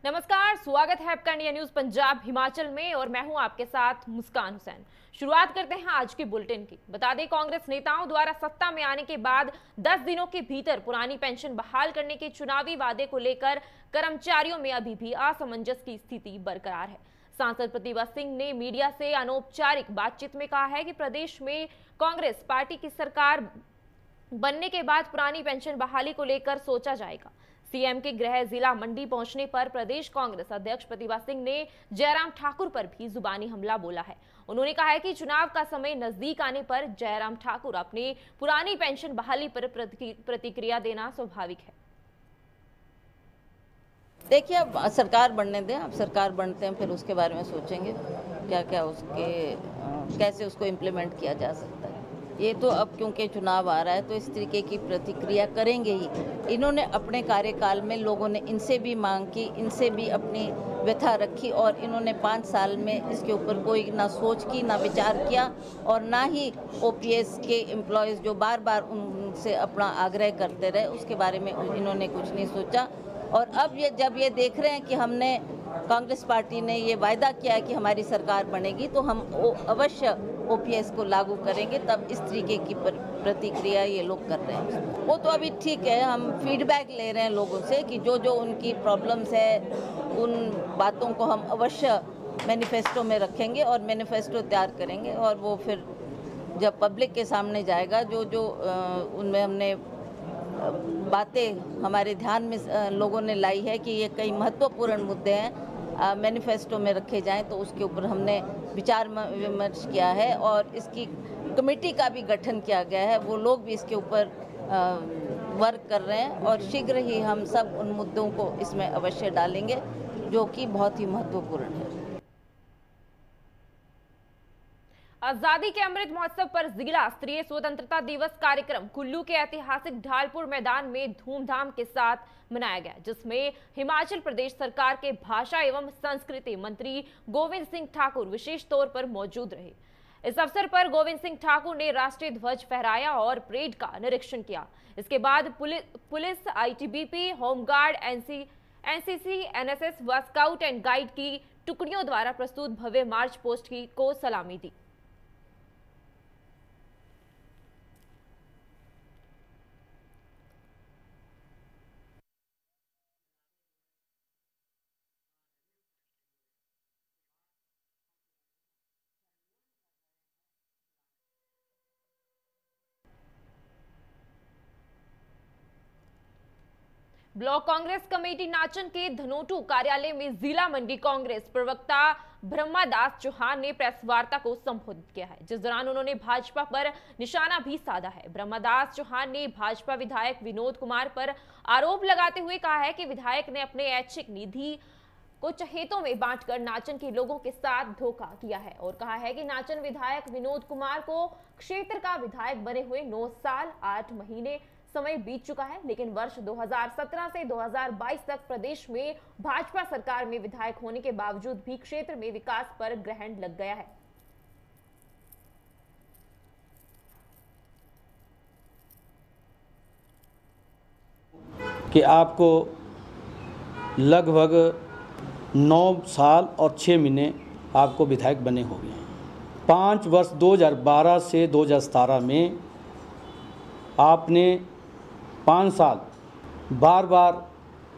नमस्कार, स्वागत है आपका इंडिया न्यूज पंजाब हिमाचल में और मैं हूं आपके साथ मुस्कान हुसैन। शुरुआत करते हैं आज की बुलेटिन की। बता दें, कांग्रेस नेताओं द्वारा सत्ता में आने के बाद 10 दिनों के भीतर पुरानी पेंशन बहाल करने के चुनावी वादे को लेकर कर्मचारियों में अभी भी असमंजस की स्थिति बरकरार है। सांसद प्रतिभा सिंह ने मीडिया से अनौपचारिक बातचीत में कहा है कि प्रदेश में कांग्रेस पार्टी की सरकार बनने के बाद पुरानी पेंशन बहाली को लेकर सोचा जाएगा। सीएम के गृह जिला मंडी पहुंचने पर प्रदेश कांग्रेस अध्यक्ष प्रतिभा सिंह ने जयराम ठाकुर पर भी जुबानी हमला बोला है। उन्होंने कहा है कि चुनाव का समय नजदीक आने पर जयराम ठाकुर अपनी पुरानी पेंशन बहाली पर प्रतिक्रिया देना स्वाभाविक है। देखिए, अब सरकार बनने दें, अब सरकार बनते हैं फिर उसके बारे में सोचेंगे क्या क्या कैसे उसको इम्प्लीमेंट किया जा सकता है। ये तो अब क्योंकि चुनाव आ रहा है तो इस तरीके की प्रतिक्रिया करेंगे ही। इन्होंने अपने कार्यकाल में लोगों ने इनसे भी मांग की, इनसे भी अपनी व्यथा रखी और इन्होंने 5 साल में इसके ऊपर कोई ना सोच की, ना विचार किया और ना ही ओपीएस के एम्प्लॉयज़ जो बार बार उनसे अपना आग्रह करते रहे उसके बारे में इन्होंने कुछ नहीं सोचा। और अब जब ये देख रहे हैं कि हमने कांग्रेस पार्टी ने ये वायदा किया है कि हमारी सरकार बनेगी तो हम अवश्य ओपीएस को लागू करेंगे, तब इस तरीके की प्रतिक्रिया ये लोग कर रहे हैं। वो तो अभी ठीक है, हम फीडबैक ले रहे हैं लोगों से कि जो जो उनकी प्रॉब्लम्स है उन बातों को हम अवश्य मैनिफेस्टो में रखेंगे और मैनिफेस्टो तैयार करेंगे और वो फिर जब पब्लिक के सामने जाएगा जो जो उनमें हमने बातें हमारे ध्यान में लोगों ने लाई है कि ये कई महत्वपूर्ण मुद्दे हैं मैनिफेस्टो में रखे जाएं, तो उसके ऊपर हमने विचार विमर्श किया है और इसकी कमेटी का भी गठन किया गया है। वो लोग भी इसके ऊपर वर्क कर रहे हैं और शीघ्र ही हम सब उन मुद्दों को इसमें अवश्य डालेंगे जो कि बहुत ही महत्वपूर्ण है। आजादी के अमृत महोत्सव पर जिला स्तरीय स्वतंत्रता दिवस कार्यक्रम कुल्लू के ऐतिहासिक ढालपुर मैदान में धूमधाम के साथ मनाया गया, जिसमें हिमाचल प्रदेश सरकार के भाषा एवं संस्कृति मंत्री गोविंद सिंह ठाकुर विशेष तौर पर मौजूद रहे। इस अवसर पर गोविंद सिंह ठाकुर ने राष्ट्रीय ध्वज फहराया और परेड का निरीक्षण किया। इसके बाद police, ITBP, home guard, NCC, NSS व स्काउट एंड गाइड की टुकड़ियों द्वारा प्रस्तुत भव्य मार्च पोस्ट को सलामी दी। ब्लॉक कांग्रेस कमेटी नाचन के धनोटू कार्यालय में जिला मंडी कांग्रेस प्रवक्ता ब्रह्मादास चौहान ने प्रेस वार्ता को संबोधित किया है, जिस दौरान उन्होंने भाजपा पर निशाना भी साधा है। ब्रह्मादास चौहान ने भाजपा विधायक विनोद कुमार पर आरोप लगाते हुए कहा है कि विधायक ने अपने ऐच्छिक निधि को चहेतों में बांटकर नाचन के लोगों के साथ धोखा किया है और कहा है कि नाचन विधायक विनोद कुमार को क्षेत्र का विधायक बने हुए 9 साल 8 महीने समय बीत चुका है, लेकिन वर्ष 2017 से 2022 तक प्रदेश में भाजपा सरकार में विधायक होने के बावजूद भी क्षेत्र में विकास पर ग्रहण लग गया है। कि आपको लगभग 9 साल और 6 महीने आपको विधायक बने हो गए। 5 वर्ष 2012 से 2017 में आपने 5 साल बार बार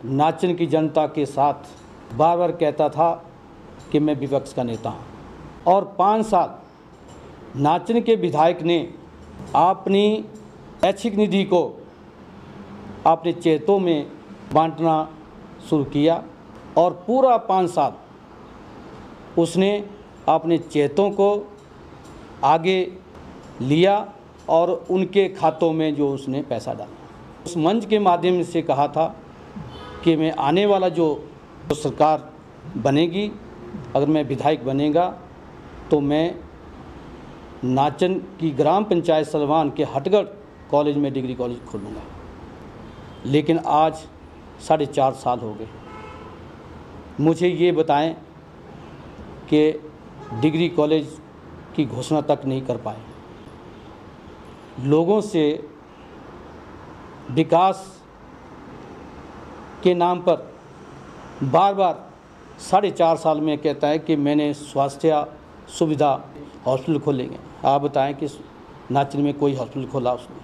नाचन की जनता के साथ बार बार कहता था कि मैं विपक्ष का नेता हूँ और 5 साल नाचन के विधायक ने अपनी ऐच्छिक निधि को अपने चेतों में बांटना शुरू किया और पूरा 5 साल उसने अपने चेतों को आगे लिया और उनके खातों में जो उसने पैसा डाला। उस मंच के माध्यम से कहा था कि मैं आने वाला जो सरकार बनेगी, अगर मैं विधायक बनेगा तो मैं नाचन की ग्राम पंचायत सलवान के हटगढ़ कॉलेज में डिग्री कॉलेज खोलूँगा। लेकिन आज 4.5 साल हो गए। मुझे ये बताएं कि डिग्री कॉलेज की घोषणा तक नहीं कर पाए। लोगों से विकास के नाम पर बार बार 4.5 साल में कहता है कि मैंने स्वास्थ्य सुविधा हॉस्पिटल खोलेंगे। आप बताएं कि नाचनी में कोई हॉस्पिटल खोला उसने?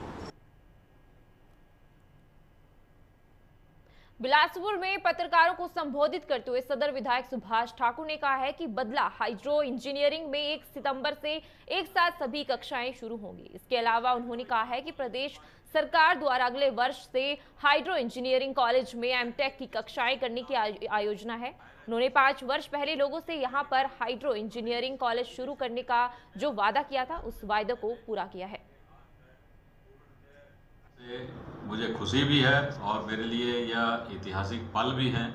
बिलासपुर में पत्रकारों को संबोधित करते हुए सदर विधायक सुभाष ठाकुर ने कहा है कि बदला हाइड्रो इंजीनियरिंग में 1 सितंबर से एक साथ सभी कक्षाएं शुरू होंगी। इसके अलावा उन्होंने कहा है कि प्रदेश सरकार द्वारा अगले वर्ष से हाइड्रो इंजीनियरिंग कॉलेज में एमटेक की कक्षाएं करने की आयोजना है। उन्होंने 5 वर्ष पहले लोगों से यहां पर हाइड्रो इंजीनियरिंग कॉलेज शुरू करने का जो वादा किया था उस वायदे को पूरा किया है। मुझे खुशी भी है और मेरे लिए यह ऐतिहासिक पल भी हैं।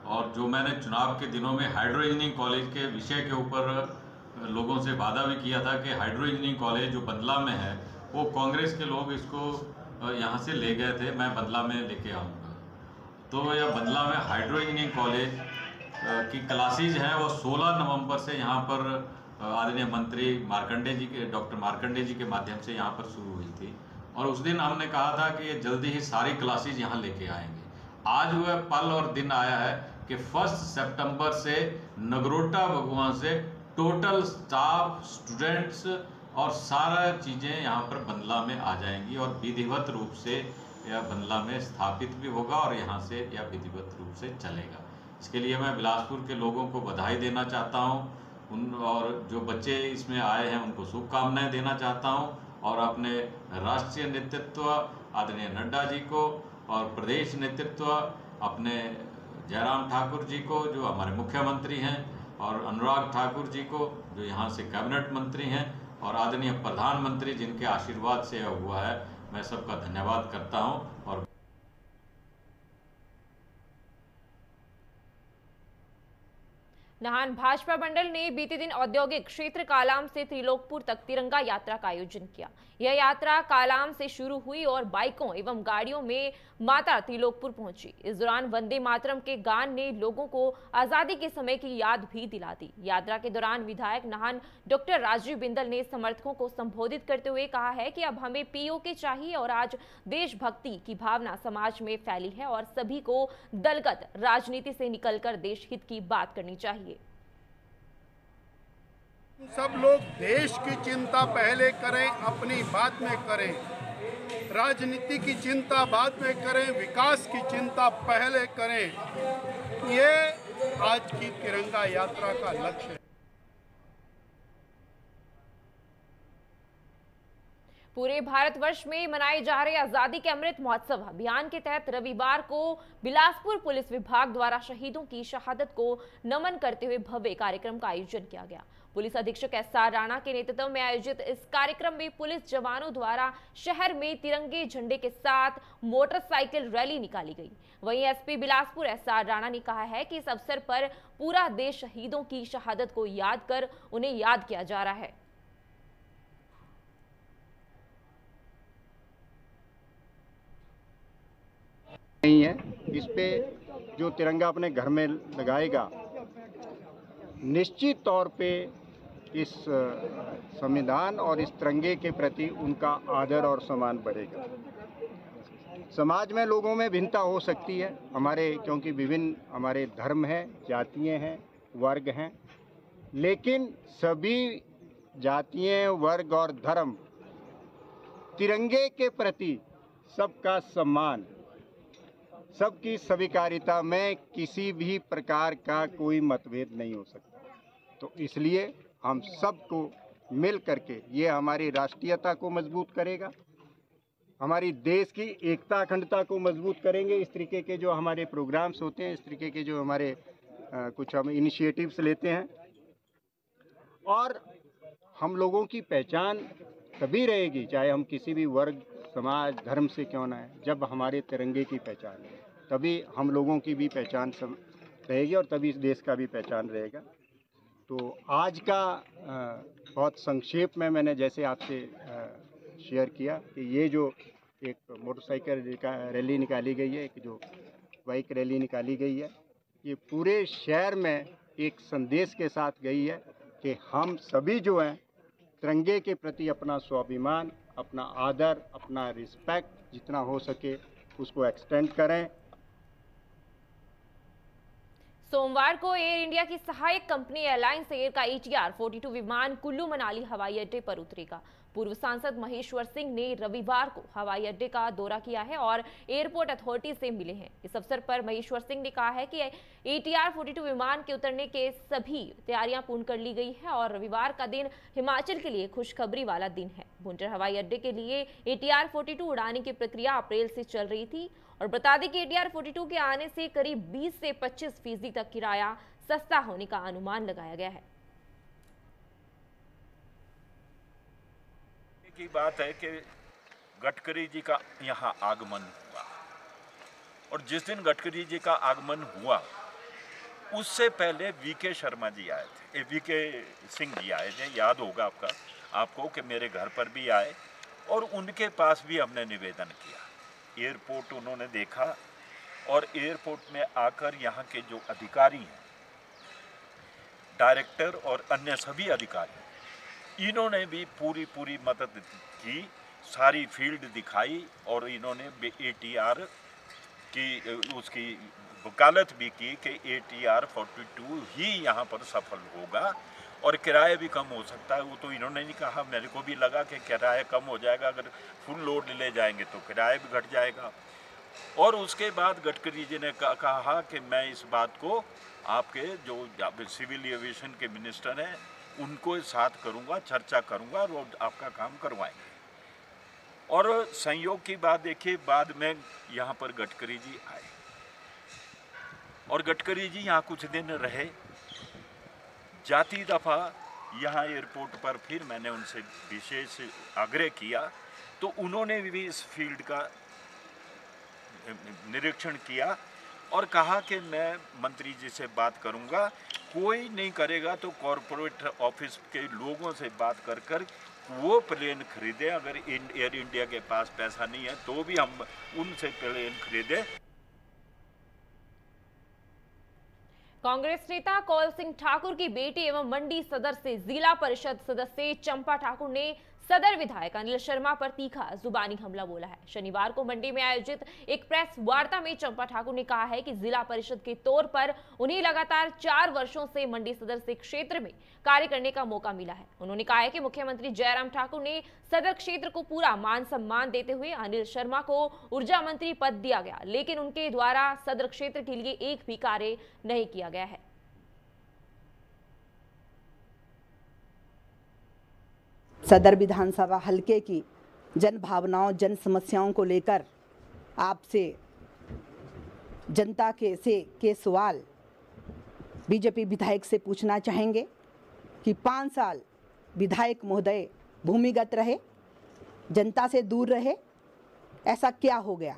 और जो मैंने चुनाव के दिनों में हाइड्रो इंजीनियरिंग कॉलेज के विषय के ऊपर लोगों से वादा भी किया था कि हाइड्रो इंजीनियरिंग कॉलेज जो बंदला में है वो कांग्रेस के लोग इसको यहाँ से ले गए थे, मैं बंदला में लेके आऊँगा। तो यह बंदला में हाइड्रो इंजीनियरिंग कॉलेज की क्लासेज हैं वो 16 नवंबर से यहाँ पर आदरणीय मंत्री मार्कंडे जी के डॉक्टर मार्कंडे जी के माध्यम से यहाँ पर शुरू हुई थी। और उस दिन हमने कहा था कि ये जल्दी ही सारी क्लासेज यहाँ लेके आएंगे। आज वह पल और दिन आया है कि 1 सितंबर से नगरोटा भगवान से टोटल स्टाफ, स्टूडेंट्स और सारा चीज़ें यहाँ पर बंदला में आ जाएंगी और विधिवत रूप से यह बंदला में स्थापित भी होगा और यहाँ से यह विधिवत रूप से चलेगा। इसके लिए मैं बिलासपुर के लोगों को बधाई देना चाहता हूँ और जो बच्चे इसमें आए हैं उनको शुभकामनाएं देना चाहता हूँ और अपने राष्ट्रीय नेतृत्व आदरणीय नड्डा जी को और प्रदेश नेतृत्व अपने जयराम ठाकुर जी को जो हमारे मुख्यमंत्री हैं और अनुराग ठाकुर जी को जो यहाँ से कैबिनेट मंत्री हैं और आदरणीय प्रधानमंत्री जिनके आशीर्वाद से यह हुआ है, मैं सबका धन्यवाद करता हूँ। और नाहन भाजपा मंडल ने बीते दिन औद्योगिक क्षेत्र कालाम से त्रिलोकपुर तक तिरंगा यात्रा का आयोजन किया। यह यात्रा कालाम से शुरू हुई और बाइकों एवं गाड़ियों में माता त्रिलोकपुर पहुंची। इस दौरान वंदे मातरम के गान ने लोगों को आजादी के समय की याद भी दिला दी। यात्रा के दौरान विधायक नाहन डॉक्टर राजीव बिंदल ने समर्थकों को संबोधित करते हुए कहा है कि अब हमें पीओके चाहिए और आज देशभक्ति की भावना समाज में फैली है और सभी को दलगत राजनीति से निकलकर देश हित की बात करनी चाहिए। सब लोग देश की चिंता पहले करें, अपनी बात में करें, राजनीति की चिंता बाद में करें, विकास की चिंता पहले करें। ये आज की तिरंगा यात्रा का लक्ष्य है। पूरे भारतवर्ष में मनाए जा रहे आजादी के अमृत महोत्सव अभियान के तहत रविवार को बिलासपुर पुलिस विभाग द्वारा शहीदों की शहादत को नमन करते हुए भव्य कार्यक्रम का आयोजन किया गया। पुलिस अधीक्षक SR राणा के नेतृत्व में आयोजित इस कार्यक्रम में पुलिस जवानों द्वारा शहर में तिरंगे झंडे के साथ मोटरसाइकिल रैली निकाली गई। वहीं SP बिलासपुर SR राणा ने कहा है कि इस अवसर पर पूरा देश शहीदों की शहादत को याद कर उन्हें याद किया जा रहा है। नहीं है, इस पे जो तिरंगा अपने घर में लगाएगा निश्चित तौर पे इस संविधान और इस तिरंगे के प्रति उनका आदर और सम्मान बढ़ेगा। समाज में लोगों में भिन्नता हो सकती है हमारे, क्योंकि विभिन्न हमारे धर्म हैं, जातियाँ हैं, वर्ग हैं, लेकिन सभी जातियाँ, वर्ग और धर्म तिरंगे के प्रति सबका सम्मान, सबकी स्वीकार्यता में किसी भी प्रकार का कोई मतभेद नहीं हो सकता। तो इसलिए हम सबको मिल करके ये हमारी राष्ट्रीयता को मजबूत करेगा, हमारी देश की एकता अखंडता को मजबूत करेंगे। इस तरीके के जो हमारे प्रोग्राम्स होते हैं, इस तरीके के जो हमारे कुछ हम इनिशिएटिव्स लेते हैं, और हम लोगों की पहचान तभी रहेगी, चाहे हम किसी भी वर्ग, समाज, धर्म से क्यों ना है, जब हमारे तिरंगे की पहचान है तभी हम लोगों की भी पहचान रहेगी और तभी इस देश का भी पहचान रहेगा। तो आज का बहुत संक्षेप में मैंने जैसे आपसे शेयर किया कि ये जो एक मोटरसाइकिल रैली निकाली गई है, एक जो बाइक रैली निकाली गई है, ये पूरे शहर में एक संदेश के साथ गई है कि हम सभी जो हैं तिरंगे के प्रति अपना स्वाभिमान, अपना आदर, अपना रिस्पेक्ट जितना हो सके उसको एक्सटेंड करें। सोमवार को एयर इंडिया की सहायक कंपनी एयरलाइंस एयर का ATR 42 विमान कुल्लू मनाली हवाई अड्डे पर उतरेगा। पूर्व सांसद महेश्वर सिंह ने रविवार को हवाई अड्डे का दौरा किया है और एयरपोर्ट अथॉरिटी से मिले हैं। इस अवसर पर महेश्वर सिंह ने कहा है कि ATR 42 विमान के उतरने के सभी तैयारियां पूर्ण कर ली गई है और रविवार का दिन हिमाचल के लिए खुशखबरी वाला दिन है। भुंटर हवाई अड्डे के लिए ATR 42 उड़ाने की प्रक्रिया अप्रैल से चल रही थी और बता दें कि ATR 42 के आने से करीब 20 से 25% तक किराया सस्ता होने का अनुमान लगाया गया है। की बात है कि गडकरी जी का यहाँ आगमन हुआ और जिस दिन गडकरी जी का आगमन हुआ उससे पहले VK शर्मा जी आए थे, VK सिंह जी आए थे, याद होगा आपको कि मेरे घर पर भी आए और उनके पास भी हमने निवेदन किया। एयरपोर्ट उन्होंने देखा और एयरपोर्ट में आकर यहाँ के जो अधिकारी हैं, डायरेक्टर और अन्य सभी अधिकारी, इन्होंने भी पूरी मदद की, सारी फील्ड दिखाई और इन्होंने ATR की उसकी वकालत भी की कि ATR 42 ही यहाँ पर सफल होगा और किराया भी कम हो सकता है। वो तो इन्होंने नहीं कहा, मेरे को भी लगा कि किराया कम हो जाएगा, अगर फुल लोड ले जाएंगे तो किराया भी घट जाएगा। और उसके बाद गडकरी जी ने कहा कि मैं इस बात को आपके जो सिविल एविएशन के मिनिस्टर हैं उनको साथ करूंगा, चर्चा करूंगा और आपका काम करवाएंगे। और संयोग की बात देखिए, बाद में यहाँ पर गडकरी जी आए और गडकरी जी यहाँ कुछ दिन रहे। जाती दफ़ा यहाँ एयरपोर्ट पर फिर मैंने उनसे विशेष आग्रह किया तो उन्होंने भी इस फील्ड का निरीक्षण किया और कहा कि मैं मंत्री जी से बात करूंगा, कोई नहीं करेगा तो कॉरपोरेट ऑफिस के लोगों से बात कर वो प्लेन खरीदे। अगर एयर इंडिया के पास पैसा नहीं है तो भी हम उनसे प्लेन खरीदे। कांग्रेस नेता कौल सिंह ठाकुर की बेटी एवं मंडी सदर से जिला परिषद सदस्य चंपा ठाकुर ने सदर विधायक अनिल शर्मा पर तीखा जुबानी हमला बोला है। शनिवार को मंडी में आयोजित एक प्रेस वार्ता में चंपा ठाकुर ने कहा है कि जिला परिषद के तौर पर उन्हें लगातार 4 वर्षों से मंडी सदर से क्षेत्र में कार्य करने का मौका मिला है। उन्होंने कहा है कि मुख्यमंत्री जयराम ठाकुर ने सदर क्षेत्र को पूरा मान सम्मान देते हुए अनिल शर्मा को ऊर्जा मंत्री पद दिया गया, लेकिन उनके द्वारा सदर क्षेत्र के लिए एक भी कार्य नहीं किया गया है। सदर विधानसभा हलके की जन भावनाओं, जन समस्याओं को लेकर आपसे जनता के सवाल बीजेपी विधायक से पूछना चाहेंगे कि 5 साल विधायक महोदय भूमिगत रहे, जनता से दूर रहे, ऐसा क्या हो गया?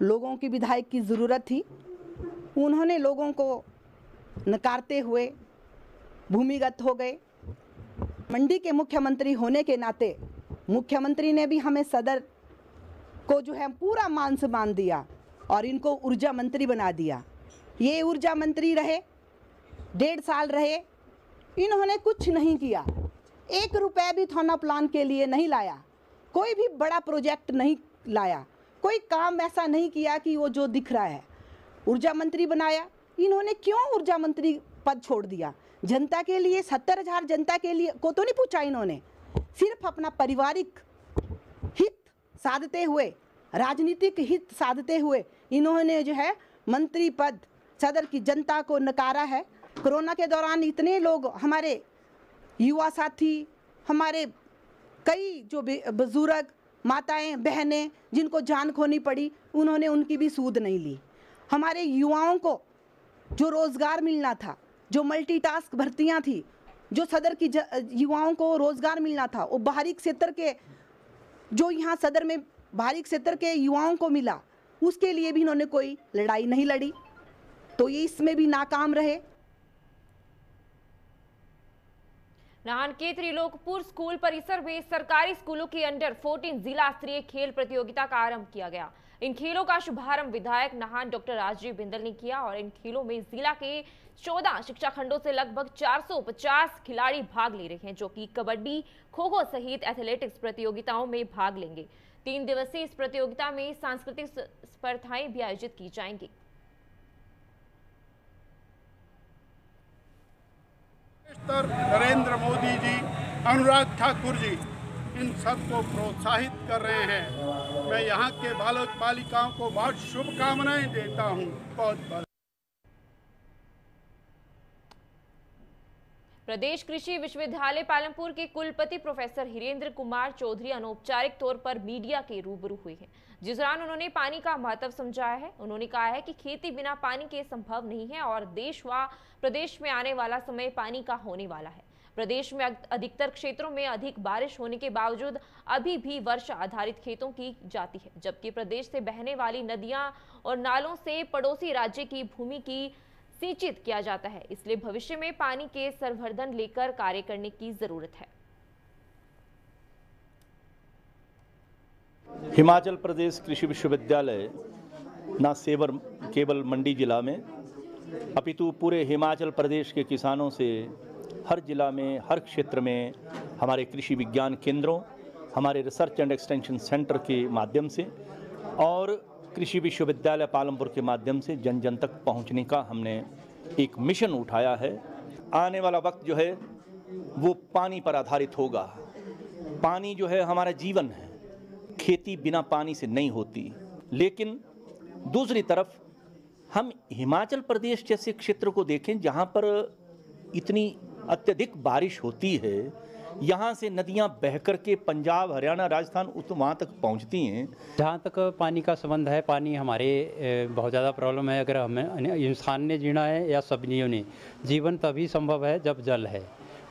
लोगों की विधायक की ज़रूरत थी, उन्होंने लोगों को नकारते हुए भूमिगत हो गए। मंडी के मुख्यमंत्री होने के नाते मुख्यमंत्री ने भी हमें सदर को जो है पूरा मान सम्मान दिया और इनको ऊर्जा मंत्री बना दिया। ये ऊर्जा मंत्री रहे, 1.5 साल रहे, इन्होंने कुछ नहीं किया, 1 रुपया भी थाना प्लान के लिए नहीं लाया, कोई भी बड़ा प्रोजेक्ट नहीं लाया, कोई काम ऐसा नहीं किया कि वो जो दिख रहा है। ऊर्जा मंत्री बनाया, इन्होंने क्यों ऊर्जा मंत्री पद छोड़ दिया? जनता के लिए 70,000 जनता के लिए को तो नहीं पूछा इन्होंने, सिर्फ अपना पारिवारिक हित साधते हुए, राजनीतिक हित साधते हुए इन्होंने जो है मंत्री पद सदर की जनता को नकारा है। कोरोना के दौरान इतने लोग, हमारे युवा साथी, हमारे कई जो बुजुर्ग माताएं बहनें जिनको जान खोनी पड़ी, उन्होंने उनकी भी सूद नहीं ली। हमारे युवाओं को जो रोज़गार मिलना था, जो मल्टीटास्क भर्तियां थी, जो सदर की युवाओं को रोज़गार मिलना था, वो बाहरी क्षेत्र के जो यहाँ सदर में बाहरी क्षेत्र के युवाओं को मिला, उसके लिए भी इन्होंने कोई लड़ाई नहीं लड़ी, तो ये इसमें भी नाकाम रहे। नाहन के त्रिलोकपुर स्कूल परिसर में सरकारी स्कूलों की अंडर 14 जिला स्तरीय खेल प्रतियोगिता का आरंभ किया गया। इन खेलों का शुभारंभ विधायक नाहन डॉक्टर राजीव बिंदल ने किया और इन खेलों में जिला के 14 शिक्षा खंडों से लगभग 450 खिलाड़ी भाग ले रहे हैं, जो कि कबड्डी, खो खो सहित एथलेटिक्स प्रतियोगिताओं में भाग लेंगे। 3 दिवसीय इस प्रतियोगिता में सांस्कृतिक स्पर्धाएं भी आयोजित की जाएंगी। नरेंद्र मोदी जी, अनुराग ठाकुर जी, इन सबको प्रोत्साहित कर रहे हैं। मैं यहाँ के बालक बालिकाओं को बहुत शुभकामनाएं देता हूँ। बहुत बहुत। प्रदेश कृषि विश्वविद्यालय पालमपुर के कुलपति प्रोफेसर हिरेंद्र कुमार चौधरी अनौपचारिक तौर पर मीडिया के रूबरू हुए हैं, जिस दौरान उन्होंने पानी का महत्व समझाया है। उन्होंने कहा है कि खेती बिना पानी के संभव नहीं है और देश व प्रदेश में आने वाला समय पानी का होने वाला है। प्रदेश में अधिकतर क्षेत्रों में अधिक बारिश होने के बावजूद अभी भी वर्षा आधारित खेतों की जाती है, जबकि प्रदेश से बहने वाली नदियां और नालों से पड़ोसी राज्य की भूमि की सिंचित किया जाता है। इसलिए भविष्य में पानी के संवर्धन लेकर कार्य करने की जरूरत है। हिमाचल प्रदेश कृषि विश्वविद्यालय न केवल मंडी जिला में अपितु पूरे हिमाचल प्रदेश के किसानों से हर जिला में, हर क्षेत्र में हमारे कृषि विज्ञान केंद्रों, हमारे रिसर्च एंड एक्सटेंशन सेंटर के माध्यम से और कृषि विश्वविद्यालय पालमपुर के माध्यम से जन जन तक पहुंचने का हमने एक मिशन उठाया है। आने वाला वक्त जो है वो पानी पर आधारित होगा। पानी जो है हमारा जीवन है, खेती बिना पानी से नहीं होती। लेकिन दूसरी तरफ हम हिमाचल प्रदेश जैसे क्षेत्र को देखें जहां पर इतनी अत्यधिक बारिश होती है, यहाँ से नदियाँ बहकर के पंजाब, हरियाणा, राजस्थान वहाँ तक पहुँचती हैं। जहाँ तक पानी का संबंध है, पानी हमारे बहुत ज़्यादा प्रॉब्लम है। अगर हमें इंसान ने जीना है या सब्जियों ने, जीवन तभी संभव है जब जल है।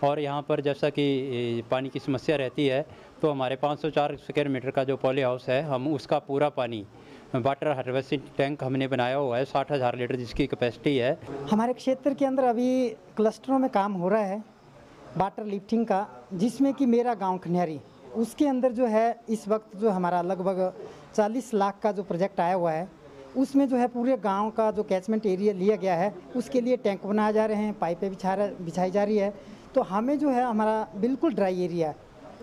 और यहाँ पर जैसा कि पानी की समस्या रहती है, तो हमारे 504 स्क्वायर मीटर का जो पॉली हाउस है, हम उसका पूरा पानी वाटर हार्वेस्टिंग टैंक हमने बनाया हुआ है 60,000 लीटर जिसकी कैपेसिटी है। हमारे क्षेत्र के अंदर अभी क्लस्टरों में काम हो रहा है वाटर लिफ्टिंग का, जिसमें कि मेरा गांव खनियारी उसके अंदर जो है इस वक्त जो हमारा लगभग 40 लाख का जो प्रोजेक्ट आया हुआ है, उसमें जो है पूरे गांव का जो कैचमेंट एरिया लिया गया है, उसके लिए टैंक बनाए जा रहे हैं, पाइपें बिछाई जा रही है। तो हमें जो है हमारा बिल्कुल ड्राई एरिया है।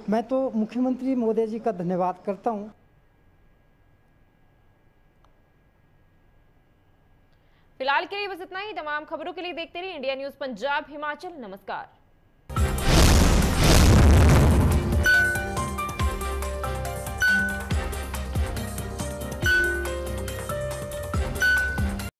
मैं तो मुख्यमंत्री मोदी जी का धन्यवाद करता हूँ। फिलहाल के लिए बस इतना ही। तमाम खबरों के लिए देखते रहिए इंडिया न्यूज पंजाब हिमाचल। नमस्कार।